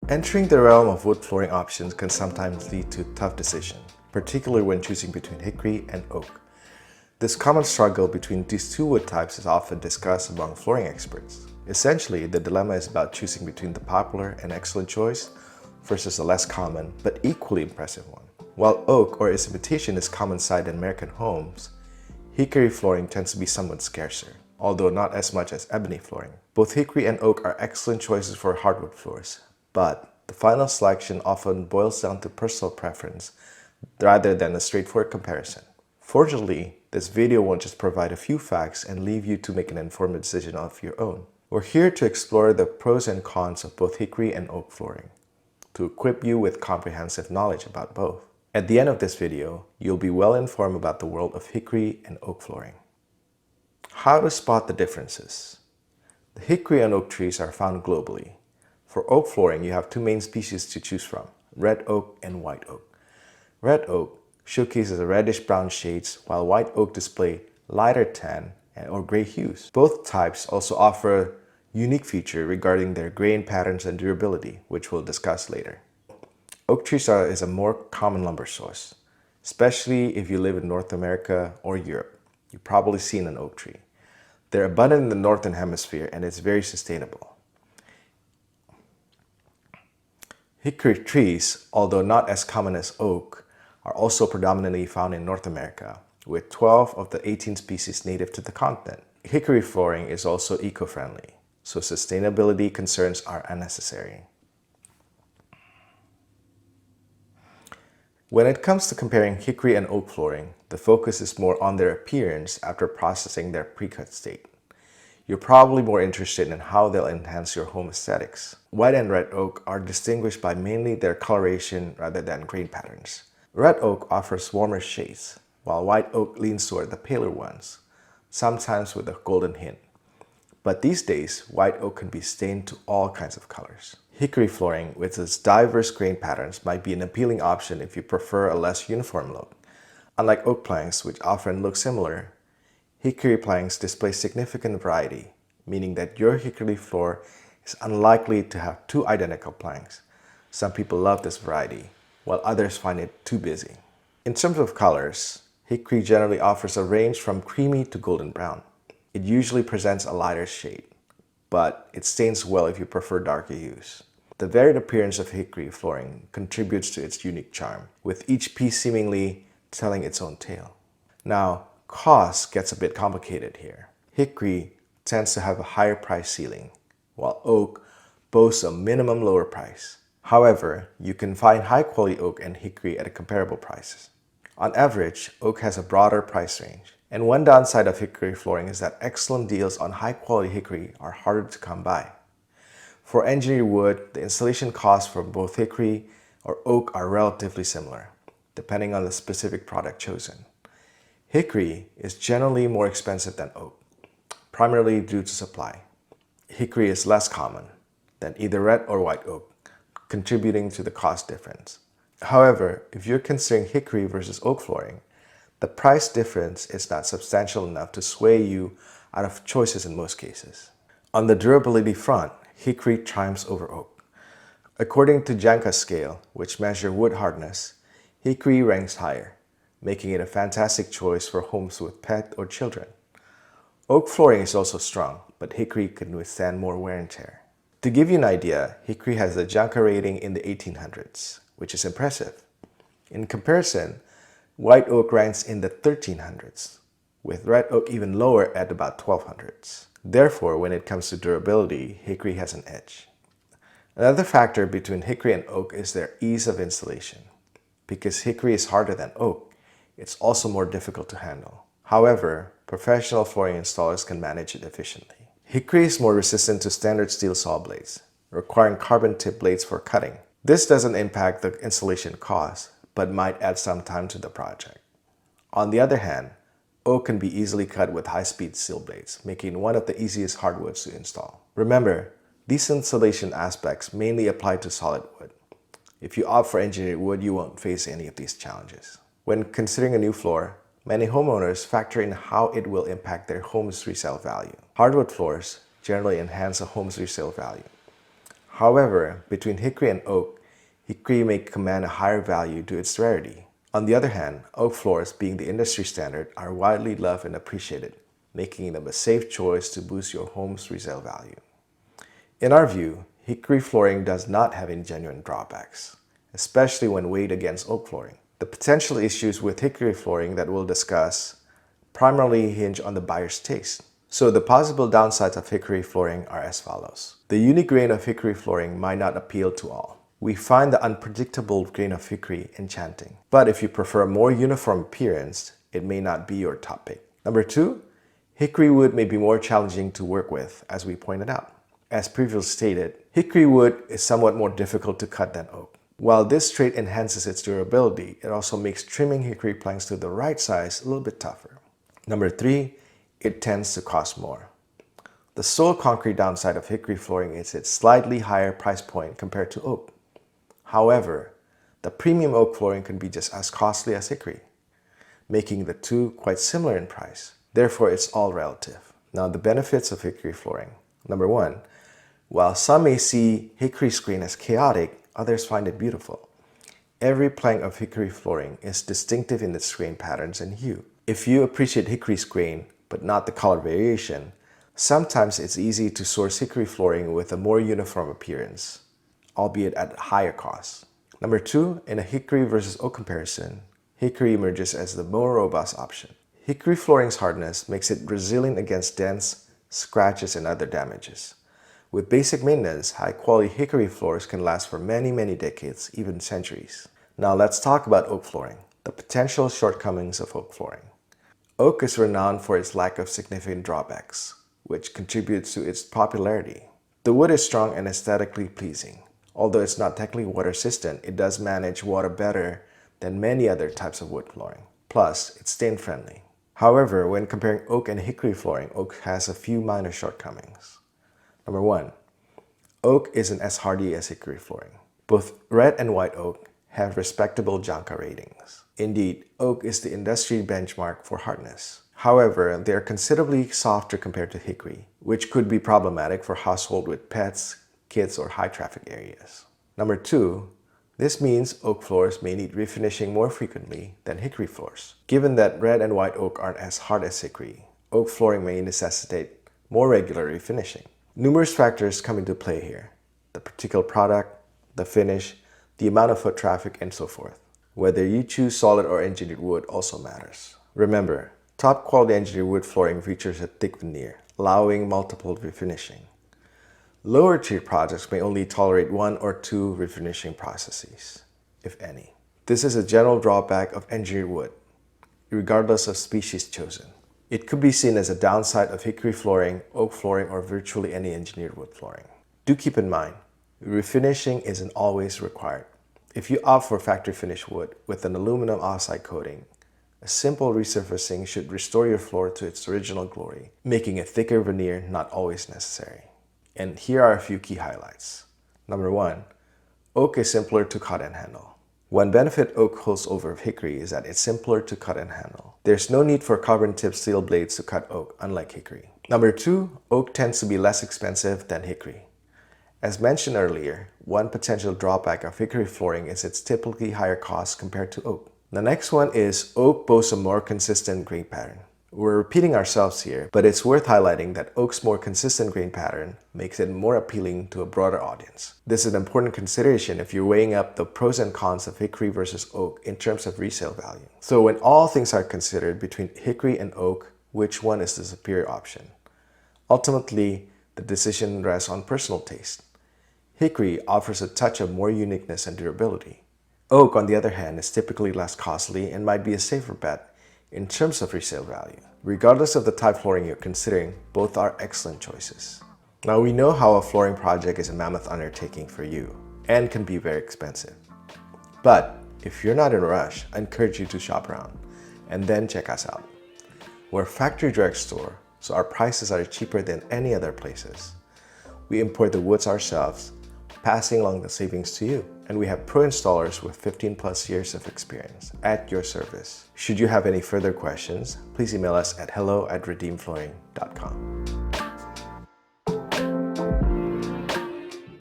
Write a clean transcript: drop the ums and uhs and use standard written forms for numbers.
Entering the realm of wood flooring options can sometimes lead to tough decisions, particularly when choosing between hickory and oak. This common struggle between these two wood types is often discussed among flooring experts. Essentially, the dilemma is about choosing between the popular and excellent choice versus a less common but equally impressive one. While oak or its imitation is common sight in American homes, hickory flooring tends to be somewhat scarcer, although not as much as ebony flooring. Both hickory and oak are excellent choices for hardwood floors, but the final selection often boils down to personal preference rather than a straightforward comparison. Fortunately, this video won't just provide a few facts and leave you to make an informed decision of your own. We're here to explore the pros and cons of both hickory and oak flooring, to equip you with comprehensive knowledge about both. At the end of this video, you'll be well informed about the world of hickory and oak flooring. How to spot the differences. The hickory and oak trees are found globally. For oak flooring, you have two main species to choose from, red oak and white oak. Red oak showcases reddish-brown shades, while white oak display lighter tan or gray hues. Both types also offer a unique feature regarding their grain patterns and durability, which we'll discuss later. Oak trees is a more common lumber source, especially if you live in North America or Europe. You've probably seen an oak tree. They're abundant in the Northern Hemisphere and it's very sustainable. Hickory trees, although not as common as oak, are also predominantly found in North America, with 12 of the 18 species native to the continent. Hickory flooring is also eco-friendly, so sustainability concerns are unnecessary. When it comes to comparing hickory and oak flooring, the focus is more on their appearance after processing their pre-cut state. You're probably more interested in how they'll enhance your home aesthetics. White and red oak are distinguished by mainly their coloration rather than grain patterns. Red oak offers warmer shades, while white oak leans toward the paler ones, sometimes with a golden hint. But these days, white oak can be stained to all kinds of colors. Hickory flooring, with its diverse grain patterns, might be an appealing option if you prefer a less uniform look. Unlike oak planks, which often look similar, hickory planks display significant variety, meaning that your hickory floor is unlikely to have two identical planks. Some people love this variety, while others find it too busy. In terms of colors, hickory generally offers a range from creamy to golden brown. It usually presents a lighter shade, but it stains well if you prefer darker hues. The varied appearance of hickory flooring contributes to its unique charm, with each piece seemingly telling its own tale. Now, cost gets a bit complicated here. Hickory tends to have a higher price ceiling, while oak boasts a minimum lower price. However, you can find high-quality oak and hickory at comparable prices. On average, oak has a broader price range. And one downside of hickory flooring is that excellent deals on high-quality hickory are harder to come by. For engineered wood, the installation costs for both hickory or oak are relatively similar, depending on the specific product chosen. Hickory is generally more expensive than oak, primarily due to supply. Hickory is less common than either red or white oak, contributing to the cost difference. However, if you're considering hickory versus oak flooring, the price difference is not substantial enough to sway you out of choices in most cases. On the durability front, hickory triumphs over oak. According to Janka scale, which measures wood hardness, hickory ranks higher, making it a fantastic choice for homes with pets or children. Oak flooring is also strong, but hickory can withstand more wear and tear. To give you an idea, hickory has a Janka rating in the 1800s, which is impressive. In comparison, white oak ranks in the 1300s, with red oak even lower at about 1200s. Therefore, when it comes to durability, hickory has an edge. Another factor between hickory and oak is their ease of installation. Because hickory is harder than oak, it's also more difficult to handle. However, professional flooring installers can manage it efficiently. Hickory is more resistant to standard steel saw blades, requiring carbon tip blades for cutting. This doesn't impact the installation cost, but might add some time to the project. On the other hand, oak can be easily cut with high-speed steel blades, making one of the easiest hardwoods to install. Remember, these installation aspects mainly apply to solid wood. If you opt for engineered wood, you won't face any of these challenges. When considering a new floor, many homeowners factor in how it will impact their home's resale value. Hardwood floors generally enhance a home's resale value. However, between hickory and oak, hickory may command a higher value due to its rarity. On the other hand, oak floors, being the industry standard, are widely loved and appreciated, making them a safe choice to boost your home's resale value. In our view, hickory flooring does not have any genuine drawbacks, especially when weighed against oak flooring. The potential issues with hickory flooring that we'll discuss primarily hinge on the buyer's taste. So the possible downsides of hickory flooring are as follows. The unique grain of hickory flooring might not appeal to all. We find the unpredictable grain of hickory enchanting. But if you prefer a more uniform appearance, it may not be your top pick. Number 2, hickory wood may be more challenging to work with, as we pointed out. As previously stated, hickory wood is somewhat more difficult to cut than oak. While this trait enhances its durability, it also makes trimming hickory planks to the right size a little bit tougher. Number 3, it tends to cost more. The sole concrete downside of hickory flooring is its slightly higher price point compared to oak. However, the premium oak flooring can be just as costly as hickory, making the two quite similar in price. Therefore, it's all relative. Now, the benefits of hickory flooring. Number 1, while some may see hickory screen as chaotic, others find it beautiful. Every plank of hickory flooring is distinctive in its grain patterns and hue. If you appreciate hickory grain, but not the color variation, sometimes it's easy to source hickory flooring with a more uniform appearance, albeit at a higher cost. Number 2, in a hickory versus oak comparison, hickory emerges as the more robust option. Hickory flooring's hardness makes it resilient against dents, scratches, and other damages. With basic maintenance, high-quality hickory floors can last for many, many decades, even centuries. Now let's talk about oak flooring, the potential shortcomings of oak flooring. Oak is renowned for its lack of significant drawbacks, which contributes to its popularity. The wood is strong and aesthetically pleasing. Although it's not technically water-resistant, it does manage water better than many other types of wood flooring. Plus, it's stain-friendly. However, when comparing oak and hickory flooring, oak has a few minor shortcomings. Number 1, oak isn't as hardy as hickory flooring. Both red and white oak have respectable Janka ratings. Indeed, oak is the industry benchmark for hardness. However, they are considerably softer compared to hickory, which could be problematic for households with pets, kids, or high traffic areas. Number 2, this means oak floors may need refinishing more frequently than hickory floors. Given that red and white oak aren't as hard as hickory, oak flooring may necessitate more regular refinishing. Numerous factors come into play here: the particular product, the finish, the amount of foot traffic, and so forth. Whether you choose solid or engineered wood also matters. Remember, top quality engineered wood flooring features a thick veneer, allowing multiple refinishing. Lower tier projects may only tolerate 1 or 2 refinishing processes, if any. This is a general drawback of engineered wood, regardless of species chosen. It could be seen as a downside of hickory flooring, oak flooring, or virtually any engineered wood flooring. Do keep in mind, refinishing isn't always required. If you opt for factory finished wood with an aluminum oxide coating, a simple resurfacing should restore your floor to its original glory, making a thicker veneer not always necessary. And here are a few key highlights. Number 1, oak is simpler to cut and handle. One benefit oak holds over hickory is that it's simpler to cut and handle. There's no need for carbon-tipped steel blades to cut oak, unlike hickory. Number 2, oak tends to be less expensive than hickory. As mentioned earlier, one potential drawback of hickory flooring is its typically higher cost compared to oak. The next one is oak boasts a more consistent grain pattern. We're repeating ourselves here, but it's worth highlighting that oak's more consistent grain pattern makes it more appealing to a broader audience. This is an important consideration if you're weighing up the pros and cons of hickory versus oak in terms of resale value. So when all things are considered between hickory and oak, which one is the superior option? Ultimately, the decision rests on personal taste. Hickory offers a touch of more uniqueness and durability. Oak, on the other hand, is typically less costly and might be a safer bet in terms of resale value. Regardless of the type of flooring you're considering, both are excellent choices. Now, we know how a flooring project is a mammoth undertaking for you and can be very expensive. But if you're not in a rush, I encourage you to shop around and then check us out. We're a factory direct store, so our prices are cheaper than any other places. We import the woods ourselves, passing along the savings to you. And we have pro installers with 15+ years of experience at your service. Should you have any further questions, please email us at hello@redeemflooring.com.